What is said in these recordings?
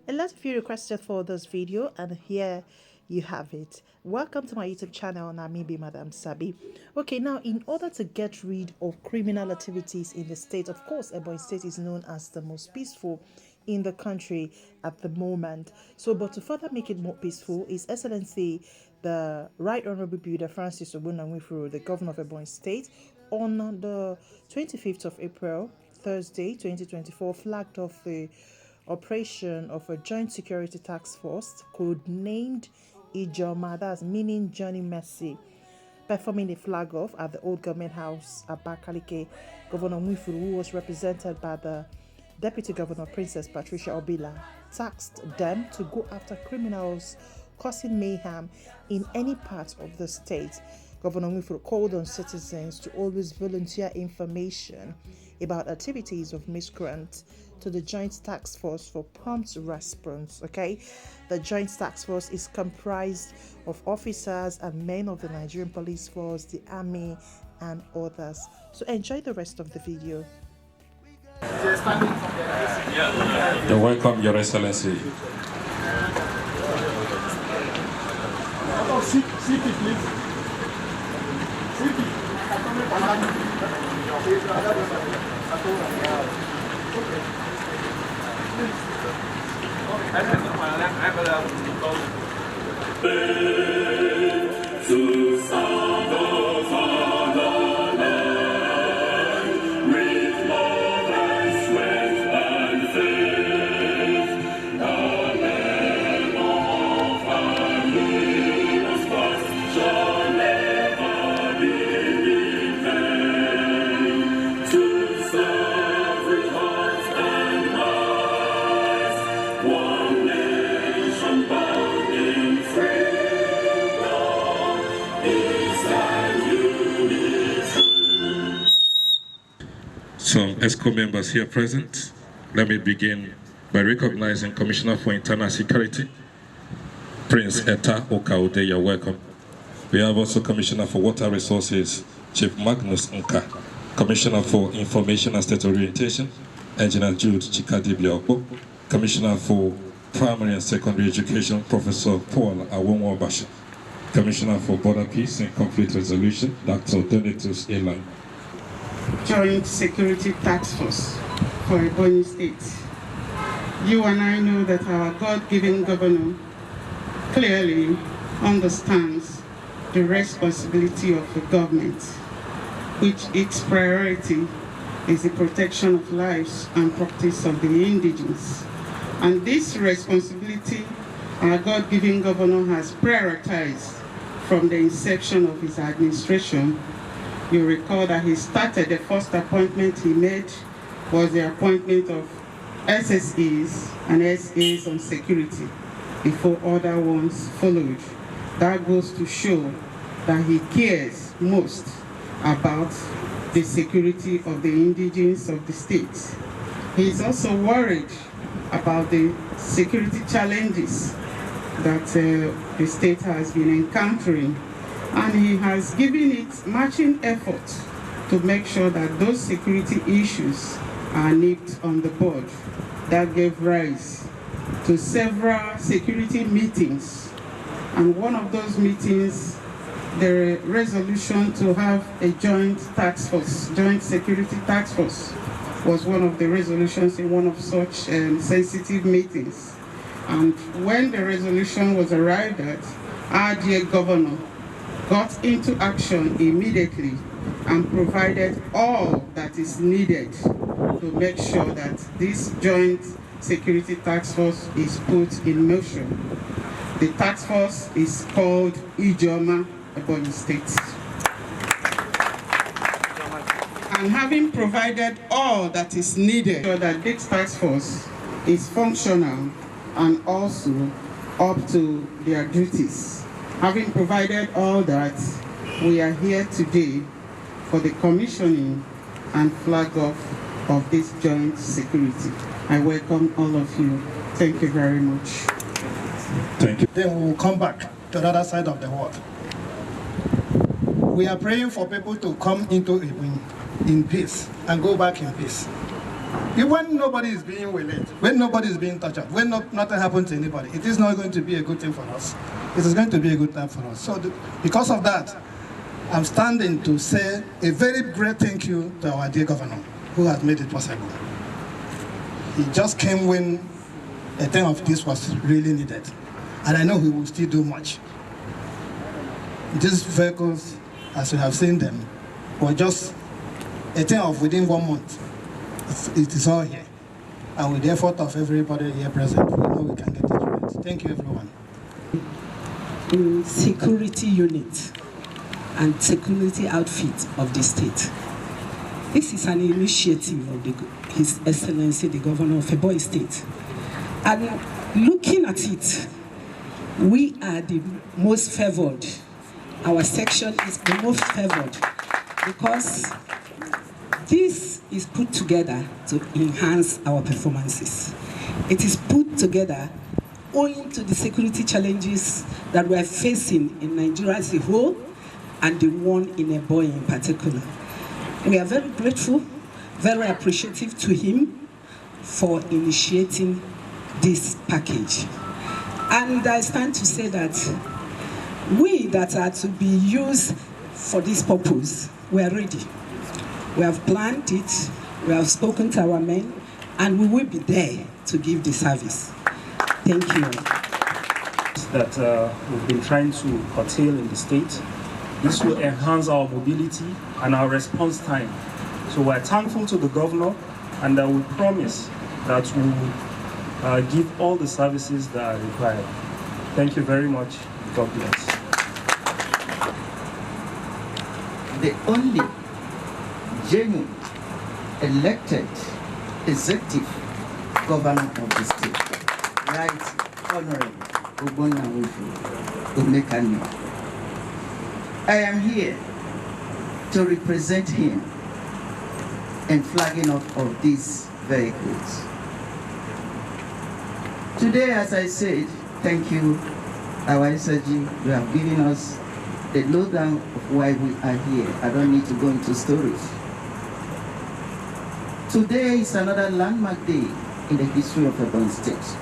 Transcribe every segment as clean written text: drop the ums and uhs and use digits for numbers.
A lot of you requested for this video, and here you have it. Welcome to my YouTube channel, Namibi Madam Sabi. Okay, now in order to get rid of criminal activities in the state, of course, Ebonyi State is known as the most peaceful in the country at the moment. So, but to further make it more peaceful, His Excellency, the Right Honorable Builder Francis Ogbonnamwefuru, the Governor of Ebonyi State, on the 25th of April, Thursday, 2024, flagged off the operation of a joint security task force codenamed IJEOMA, that's meaning Johnny Mercy, performing a flag off at the Old Government House at Abakaliki. Governor Nwifuru, who was represented by the Deputy Governor Princess Patricia Obila, tasked them to go after criminals causing mayhem in any part of the state. Governor Nwifuru called on citizens to always volunteer information about activities of miscreants to the Joint Task Force for prompt response. Okay, the Joint Task Force is comprised of officers and men of the Nigerian Police Force, the Army, and others. So enjoy the rest of the video. You're welcome, Your Excellency. Some ESCO members here present. Let me begin by recognizing Commissioner for Internal Security, Prince Etta Okaude. You're welcome. We have also Commissioner for Water Resources, Chief Magnus Nka, Commissioner for Information and State Orientation, Engineer Jude Chikadibioko, Commissioner for Primary and Secondary Education, Professor Paul Awonwabashi, Commissioner for Border Peace and Conflict Resolution, Dr. Donatus Elan. Joint Security Task Force for Ebonyi State. You and I know that our God-given governor clearly understands the responsibility of the government, which its priority is the protection of lives and properties of the indigenous. And this responsibility our God-given governor has prioritized from the inception of his administration. You recall that he started, the first appointment he made was the appointment of SSEs and SAs on security before other ones followed. That goes to show that he cares most about the security of the indigenes of the state. He is also worried about the security challenges that the state has been encountering, and he has given it matching effort to make sure that those security issues are nipped on the bud. That gave rise to several security meetings, and one of those meetings, the resolution to have a joint task force, joint security task force, was one of the resolutions in one of such sensitive meetings. And when the resolution was arrived at, our dear governor got into action immediately and provided all that is needed to make sure that this joint security task force is put in motion. The task force is called IJEOMA, Ebonyi State. And having provided all that is needed so that this task force is functional and also up to their duties. Having provided all that, we are here today for the commissioning and flag off of this joint security. I welcome all of you. Thank you very much. Thank you. Then we will come back to the other side of the world. We are praying for people to come into Ebonyi in peace and go back in peace. When nobody is being waylaid, when nobody is being touched up, when nothing happens to anybody, it is not going to be a good thing for us. It is going to be a good time for us. So because of that, I'm standing to say a very great thank you to our dear governor who has made it possible. He just came when a thing of this was really needed. And I know he will still do much. These vehicles, as you have seen them, were just a thing of within 1 month. It is all here. And with the effort of everybody here present, we know we can get it right. Thank you, everyone. Security unit and security outfit of the state. This is an initiative of His Excellency, the Governor of Ebonyi State. And looking at it, we are the most favored. Our section is the most favored because this is put together to enhance our performances. It is put together owing to the security challenges that we are facing in Nigeria as a whole and the one in Ebonyi in particular. We are very grateful, very appreciative to him for initiating this package. And I stand to say that we that are to be used for this purpose, we are ready. We have planned it, we have spoken to our men, and we will be there to give the service. Thank you. That we've been trying to curtail in the state. This will enhance our mobility and our response time. So we're thankful to the governor, and we promise that we will give all the services that are required. Thank you very much. God bless. The only genuine elected executive governor of the state, Right Honorable Ebonyi. I am here to represent him in flagging off of these vehicles. Today, as I said, thank you, our SRG. You have given us the lowdown of why we are here. I don't need to go into stories. Today is another landmark day in the history of Ebonyi State.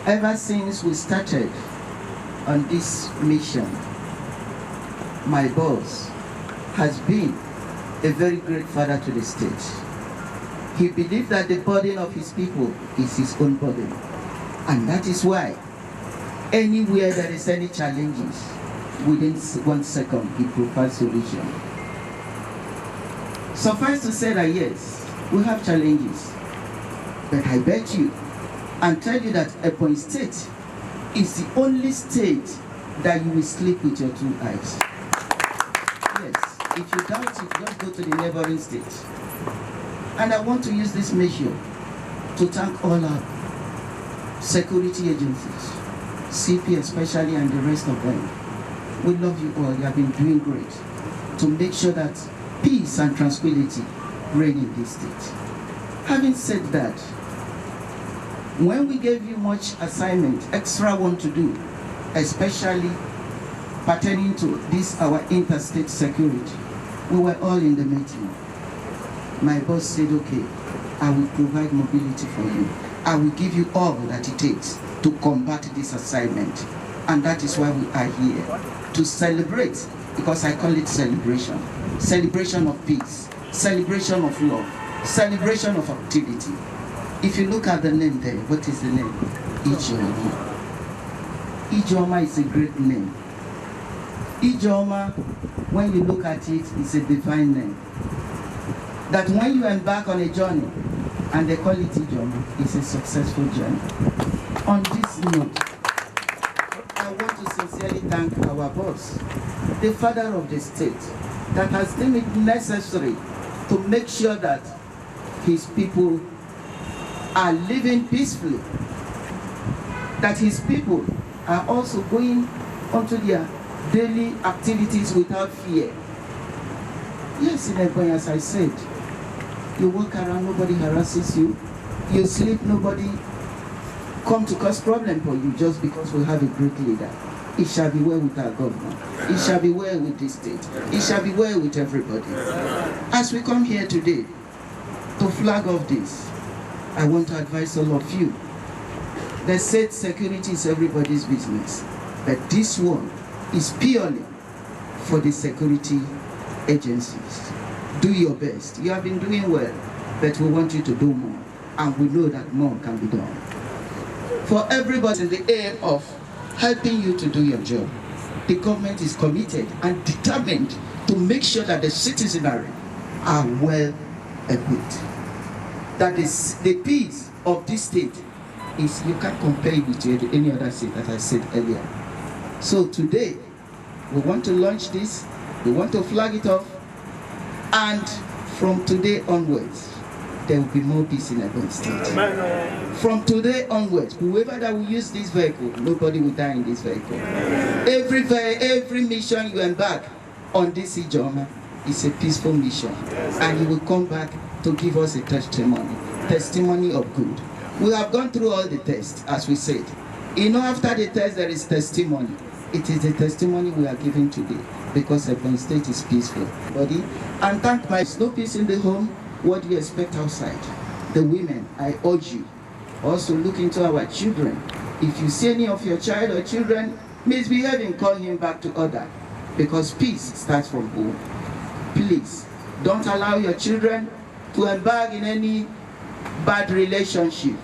Ever since we started on this mission, my boss has been a very great father to the state. He believed that the burden of his people is his own burden. And that is why anywhere there is any challenges, within 1 second, he provides solution. Suffice to say that yes, we have challenges. But I bet you and tell you that Ebonyi State is the only state that you will sleep with your 2 eyes. Yes, if you doubt it, just go to the neighboring state. And I want to use this measure to thank all our security agencies, CP especially, and the rest of them. We love you all. You have been doing great to make sure that peace and tranquility reign in this state. Having said that, when we gave you much assignment, extra one to do, especially pertaining to this, our interstate security, we were all in the meeting. My boss said, okay, I will provide mobility for you. I will give you all that it takes to combat this assignment. And that is why we are here, to celebrate, because I call it celebration. Celebration of peace, celebration of love, celebration of activity. If you look at the name there, what is the name? IJEOMA. IJEOMA is a great name. IJEOMA, when you look at it, is a divine name. That when you embark on a journey, and they call it IJEOMA, it's a successful journey. On this note, I want to sincerely thank our boss, the father of the state, that has deemed it necessary to make sure that his people are living peacefully, that his people are also going onto their daily activities without fear. Yes, in Ebonyi, as I said, you walk around, nobody harasses you. You sleep, nobody come to cause problem for you just because we have a great leader. It shall be well with our government. It shall be well with this state. It shall be well with everybody. As we come here today, to flag off this, I want to advise all of you. They said security is everybody's business, but this one is purely for the security agencies. Do your best. You have been doing well, but we want you to do more, and we know that more can be done. For everybody in the aim of helping you to do your job, the government is committed and determined to make sure that the citizenry are well equipped. That is the peace of this state is, you can't compare it with any other state, that I said earlier. So today, we want to launch this, we want to flag it off, and from today onwards, there will be more peace in Ebonyi State. From today onwards, whoever that will use this vehicle, nobody will die in this vehicle. Every mission you embark on this IJEOMA is a peaceful mission, and you will come back to give us a testimony of good. We have gone through all the tests, as we said. You know, after the test, there is testimony. It is the testimony we are giving today, because Ebonyi State is peaceful. And thank my, no peace in the home. What do you expect outside? The women, I urge you, also look into our children. If you see any of your child or children misbehaving, call him back to order, because peace starts from home. Please, don't allow your children to embark in any bad relationship,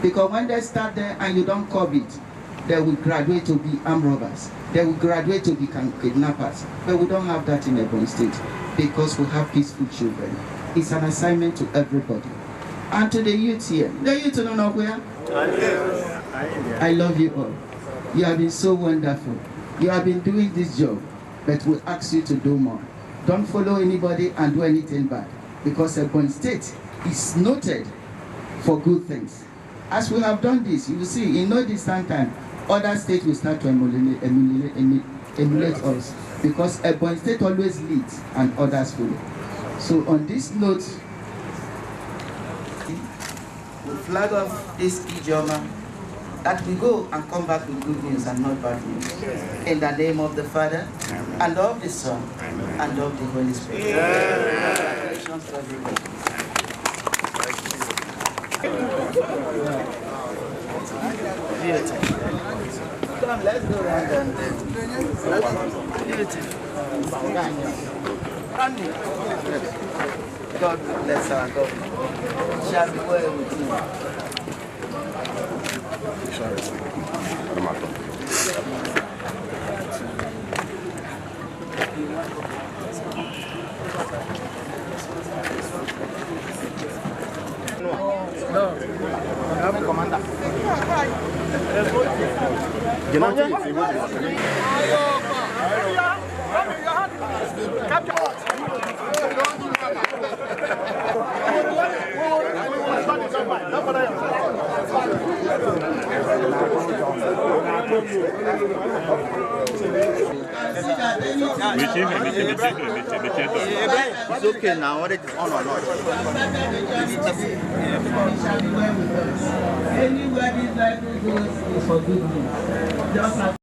because when they start there and you don't curb it, they will graduate to be armed robbers. They will graduate to become kidnappers. But we don't have that in Ebonyi State, because we have peaceful children. It's an assignment to everybody. And to the youth here, the youth don't know where. I love you all. You have been so wonderful. You have been doing this job, but we ask you to do more. Don't follow anybody and do anything bad, because Ebonyi State is noted for good things. As we have done this, you will see in no distant time, other states will start to emulate us, because Ebonyi State always leads and others follow. So on this note, we flag off this IJEOMA, that we go and come back with good news and not bad news. In the name of the Father, and of the Son, and of the Holy Spirit. Congratulations to everybody. Come, let's go around and God bless our government. Shall be well with you. It's okay now, whether it's on or not. Anywhere this life goes is for good news. Just like